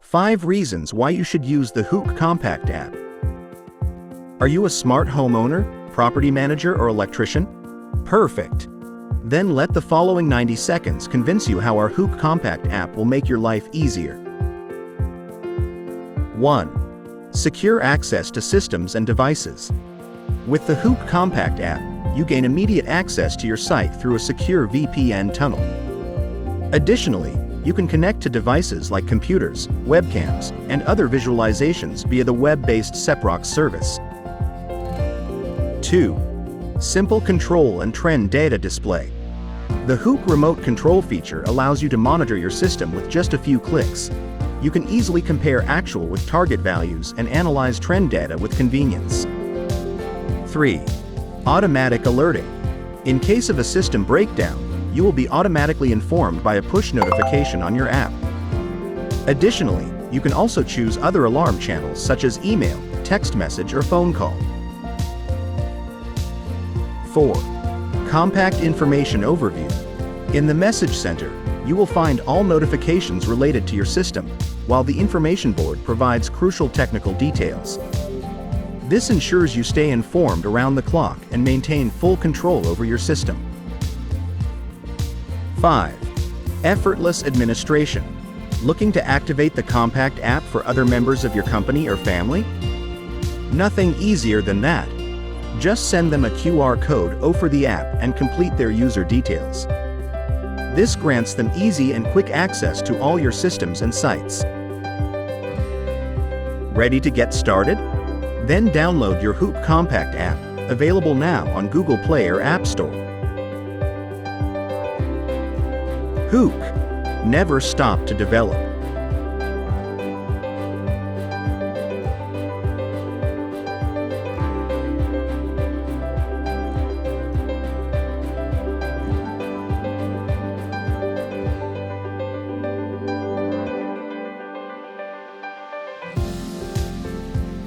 5 reasons why you should use the HOOC Compactapp. Are you a smart homeowner, property manager, or electrician? Perfect! Then let the following 90 seconds convince you how our HOOC Compactapp will make your life easier. 1. Secure access to systems and devices. With the HOOC Compactapp, you gain immediate access to your site through a secure VPN tunnel. Additionally, you can connect to devices like computers, webcams, and other visualizations via the web-based Seprox service. 2. Simple control and trend data display. The HOOC remote control feature allows you to monitor your system with just a few clicks. You can easily compare actual with target values and analyze trend data with convenience. 3. Automatic alerting. In case of a system breakdown, you will be automatically informed by a push notification on your app. Additionally, you can also choose other alarm channels such as email, text message, or phone call. 4. Compact information overview. In the message center, you will find all notifications related to your system, while the information board provides crucial technical details. This ensures you stay informed around the clock and maintain full control over your system. 5. Effortless administration. Looking to activate the Compactapp for other members of your company or family? Nothing easier than that. Just send them a QR code over the app and complete their user details. This grants them easy and quick access to all your systems and sites. Ready to get started? Then download your HOOC Compactapp, available now on Google Play or App Store. HOOC. Never stop to develop.